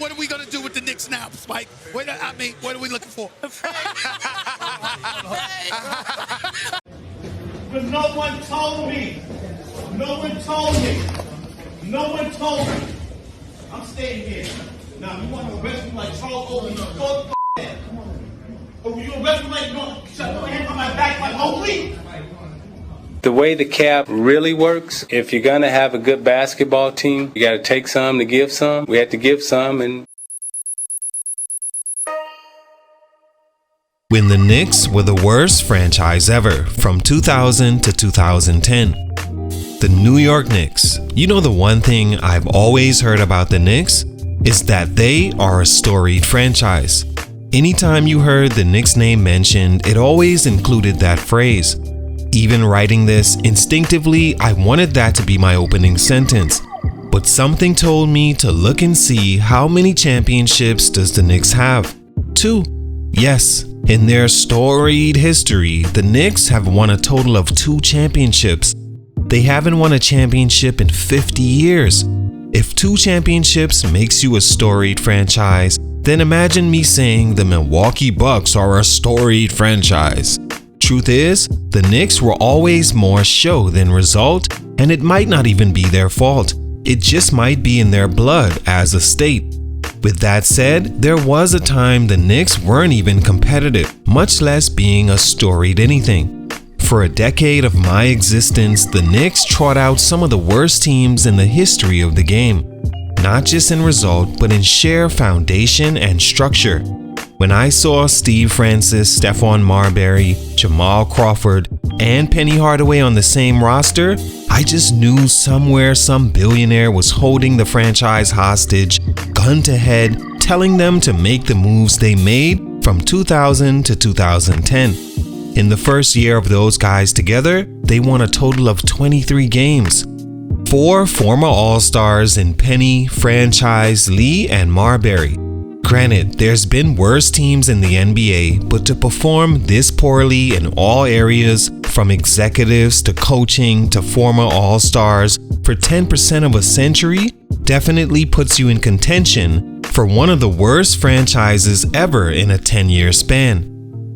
what are we going to do with the Knicks now, Spike? What are we looking for? But no one told me. I'm staying here. Now, you want to arrest me like Charles Oakley? Go ahead. Or you arrest me like, shut your hand on my back like Oakley? The way the cap really works, if you're going to have a good basketball team, you got to take some to give some. We had to give some. And when the Knicks were the worst franchise ever from 2000 to 2010. The New York Knicks. You know, the one thing I've always heard about the Knicks is that they are a storied franchise. Anytime you heard the Knicks name mentioned, it always included that phrase. Even writing this, instinctively, I wanted that to be my opening sentence. But something told me to look and see how many championships does the Knicks have. 2. Yes, in their storied history, the Knicks have won a total of 2 championships. They haven't won a championship in 50 years. If 2 championships makes you a storied franchise, then imagine me saying the Milwaukee Bucks are a storied franchise. Truth is, the Knicks were always more show than result, and it might not even be their fault. It just might be in their blood as a state. With that said, there was a time the Knicks weren't even competitive, much less being a storied anything. For a decade of my existence, the Knicks trot out some of the worst teams in the history of the game. Not just in result, but in sheer foundation and structure. When I saw Steve Francis, Stephon Marbury, Jamal Crawford, and Penny Hardaway on the same roster, I just knew somewhere some billionaire was holding the franchise hostage, gun to head, telling them to make the moves they made from 2000 to 2010. In the first year of those guys together, they won a total of 23 games. 4 former All-Stars in Penny, Franchise, Lee, and Marbury. Granted, there's been worse teams in the NBA, but to perform this poorly in all areas, from executives to coaching to former All-Stars, for 10% of a century, definitely puts you in contention for one of the worst franchises ever in a 10-year span.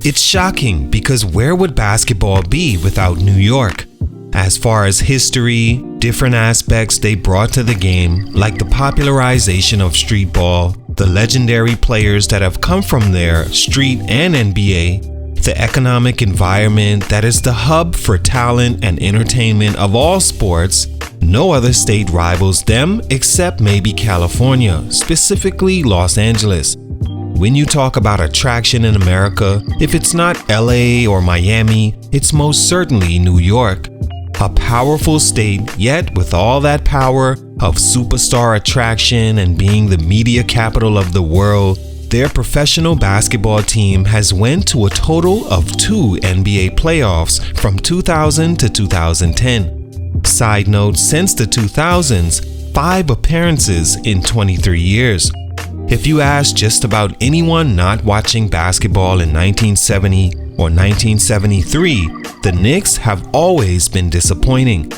It's shocking because where would basketball be without New York? As far as history, different aspects they brought to the game, like the popularization of street ball, the legendary players that have come from there, street and NBA, the economic environment that is the hub for talent and entertainment of all sports, no other state rivals them except maybe California, specifically Los Angeles. When you talk about attraction in America, if it's not LA or Miami, it's most certainly New York. A powerful state, yet with all that power of superstar attraction and being the media capital of the world, their professional basketball team has went to a total of 2 NBA playoffs from 2000 to 2010. Side note, since the 2000s, 5 appearances in 23 years. If you ask just about anyone not watching basketball in 1970 or 1973, the Knicks have always been disappointing.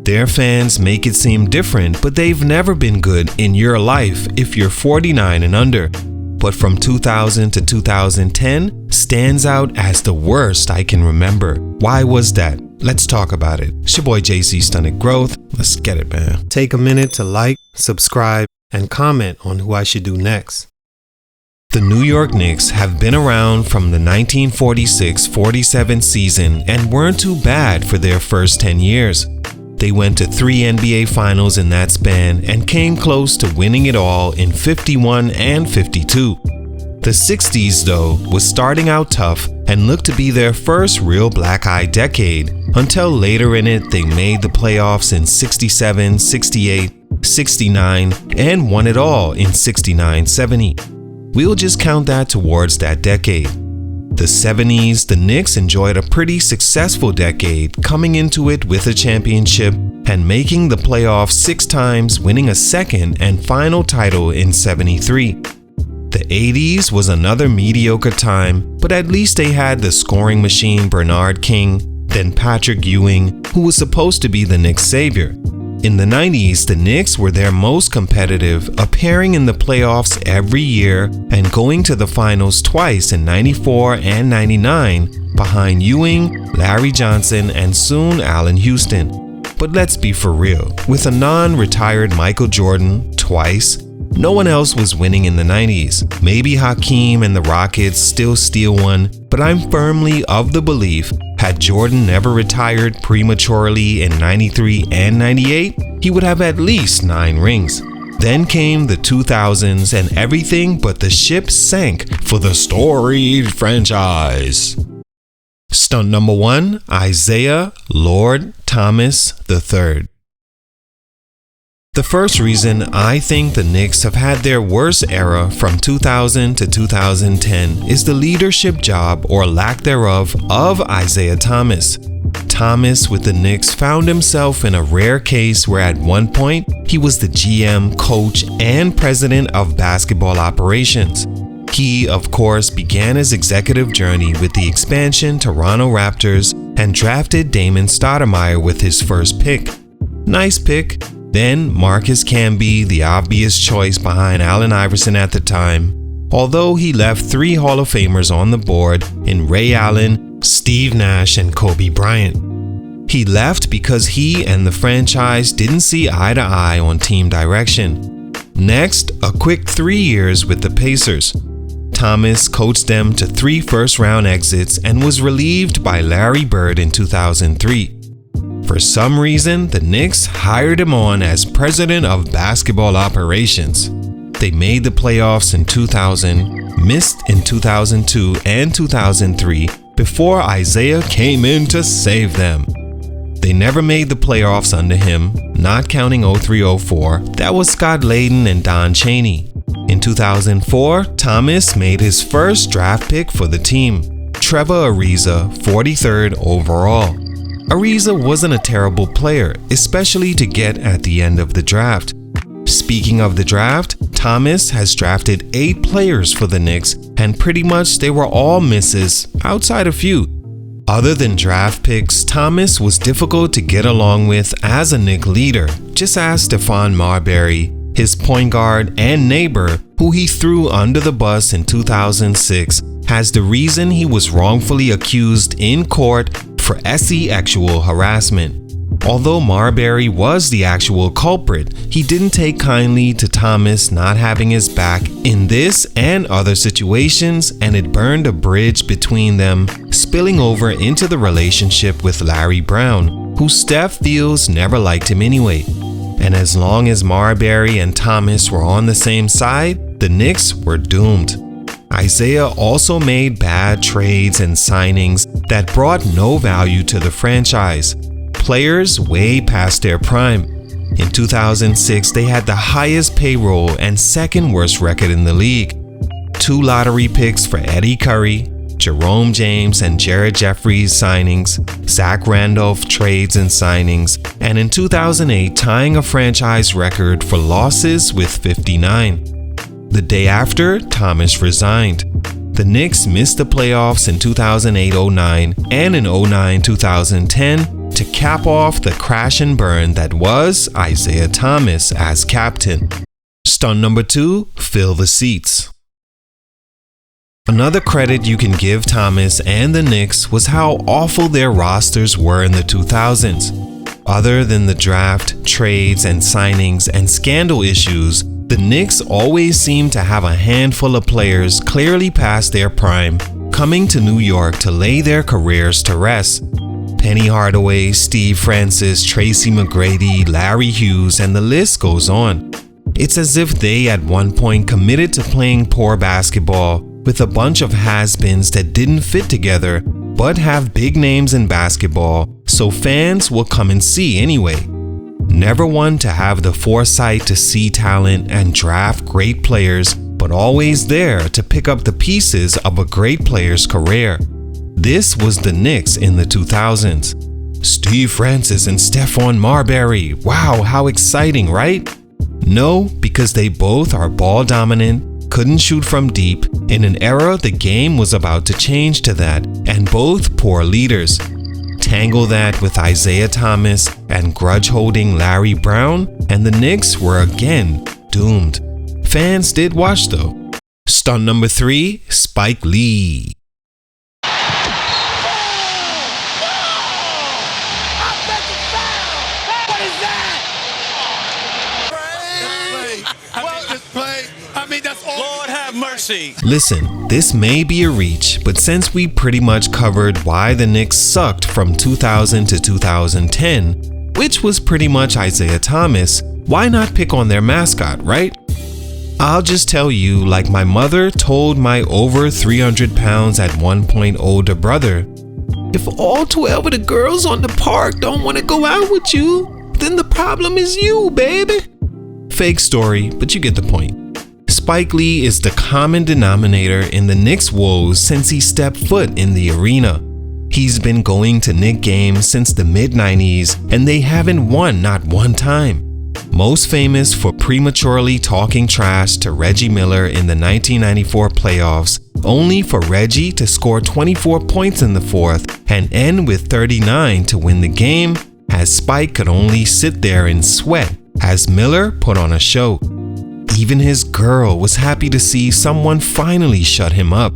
Their fans make it seem different, but they've never been good in your life if you're 49 and under. But from 2000 to 2010 stands out as the worst I can remember. Why was that? Let's talk about it. It's your boy JC Stunted Growth. Let's get it, man. Take a minute to like, subscribe, and comment on who I should do next. The New York Knicks have been around from the 1946-47 season and weren't too bad for their first 10 years. They went to 3 NBA Finals in that span and came close to winning it all in 51 and 52. The 60s, though, was starting out tough and looked to be their first real black-eye decade, until later in it they made the playoffs in 67, 68, 69, and won it all in 69-70. We'll just count that towards that decade. The 70s, the Knicks enjoyed a pretty successful decade, coming into it with a championship and making the playoffs 6 times, winning a second and final title in 73. The 80s was another mediocre time, but at least they had the scoring machine Bernard King, then Patrick Ewing, who was supposed to be the Knicks' savior. In the 90s, the Knicks were their most competitive, appearing in the playoffs every year and going to the finals twice in 94 and 99 behind Ewing, Larry Johnson, and soon Allen Houston. But let's be for real, with a non-retired Michael Jordan twice, no one else was winning in the 90s. Maybe Hakeem and the Rockets still steal one, but I'm firmly of the belief had Jordan never retired prematurely in 93 and 98, he would have at least 9 rings. Then came the 2000s and everything but the ship sank for the storied franchise. Stunt number 1, Isaiah Lord Thomas III. The first reason I think the Knicks have had their worst era from 2000 to 2010 is the leadership job or lack thereof of Isaiah Thomas. Thomas with the Knicks found himself in a rare case where at one point he was the GM, coach, and president of basketball operations. He, of course, began his executive journey with the expansion Toronto Raptors and drafted Damon Stoudemire with his first pick. Nice pick. Then Marcus Camby, the obvious choice behind Allen Iverson at the time, although he left 3 Hall of Famers on the board in Ray Allen, Steve Nash, and Kobe Bryant. He left because he and the franchise didn't see eye to eye on team direction. Next, a quick 3 years with the Pacers. Thomas coached them to 3 first-round exits and was relieved by Larry Bird in 2003. For some reason, the Knicks hired him on as president of basketball operations. They made the playoffs in 2000, missed in 2002 and 2003 before Isaiah came in to save them. They never made the playoffs under him, not counting 03-04. That was Scott Layden and Don Chaney. In 2004, Thomas made his first draft pick for the team, Trevor Ariza, 43rd overall. Ariza wasn't a terrible player, especially to get at the end of the draft. Speaking of the draft, Thomas has drafted 8 players for the Knicks, and pretty much they were all misses, outside a few. Other than draft picks, Thomas was difficult to get along with as a Knick leader. Just ask Stephon Marbury, his point guard and neighbor, who he threw under the bus in 2006, as the reason he was wrongfully accused in court for sexual harassment. Although Marbury was the actual culprit, he didn't take kindly to Thomas not having his back in this and other situations, and it burned a bridge between them, spilling over into the relationship with Larry Brown, who Steph feels never liked him anyway. And as long as Marbury and Thomas were on the same side, the Knicks were doomed. Isaiah also made bad trades and signings that brought no value to the franchise. Players way past their prime. In 2006, they had the highest payroll and second worst record in the league. 2 lottery picks for Eddie Curry, Jerome James and Jared Jeffries signings, Zach Randolph trades and signings, and in 2008 tying a franchise record for losses with 59. The day after, Thomas resigned. The Knicks missed the playoffs in 2008-09 and in 09-2010 to cap off the crash and burn that was Isaiah Thomas as captain. Stunt number 2, fill the seats. Another credit you can give Thomas and the Knicks was how awful their rosters were in the 2000s. Other than the draft, trades, and signings and scandal issues, the Knicks always seemed to have a handful of players clearly past their prime, coming to New York to lay their careers to rest. Penny Hardaway, Steve Francis, Tracy McGrady, Larry Hughes, and the list goes on. It's as if they at one point committed to playing poor basketball with a bunch of has-beens that didn't fit together but have big names in basketball, so fans will come and see anyway. Never one to have the foresight to see talent and draft great players, but always there to pick up the pieces of a great player's career. This was the Knicks in the 2000s. Steve Francis and Stephon Marbury. Wow, how exciting, right? No, because they both are ball dominant, couldn't shoot from deep, in an era the game was about to change to that, and both poor leaders. Tangle that with Isaiah Thomas and grudge-holding Larry Brown, and the Knicks were again doomed. Fans did watch though. Stunt number 3, Spike Lee. Listen, this may be a reach, but since we pretty much covered why the Knicks sucked from 2000 to 2010, which was pretty much Isaiah Thomas, why not pick on their mascot, right? I'll just tell you, like my mother told my over 300 pounds at one point older brother, if all 12 of the girls on the park don't want to go out with you, then the problem is you, baby. Fake story, but you get the point. Spike Lee is the common denominator in the Knicks' woes since he stepped foot in the arena. He's been going to Knicks games since the mid-90s and they haven't won not one time. Most famous for prematurely talking trash to Reggie Miller in the 1994 playoffs, only for Reggie to score 24 points in the fourth and end with 39 to win the game, as Spike could only sit there and sweat as Miller put on a show. Even his girl was happy to see someone finally shut him up.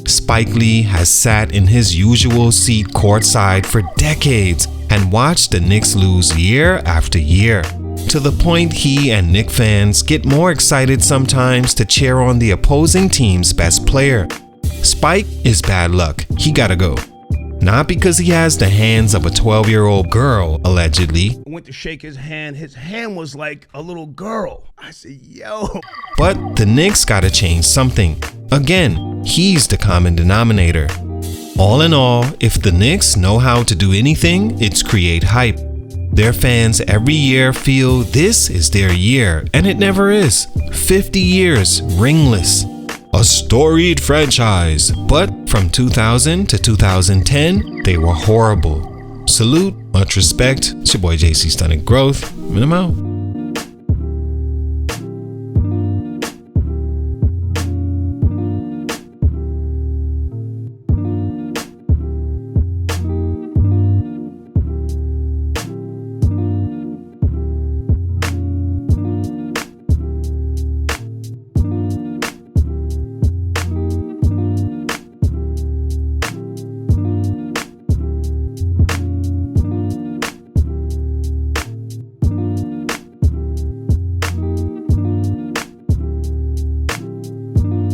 Spike Lee has sat in his usual seat courtside for decades and watched the Knicks lose year after year, to the point he and Knicks fans get more excited sometimes to cheer on the opposing team's best player. Spike is bad luck. He gotta go. Not because he has the hands of a 12-year-old girl, allegedly. I went to shake his hand was like a little girl. I said, yo. But the Knicks gotta change something. Again, he's the common denominator. All in all, if the Knicks know how to do anything, it's create hype. Their fans every year feel this is their year, and it never is. 50 years, ringless. A storied franchise, but from 2000 to 2010, they were horrible. Salute, much respect. It's your boy JC Stunted Growth, and I'm out.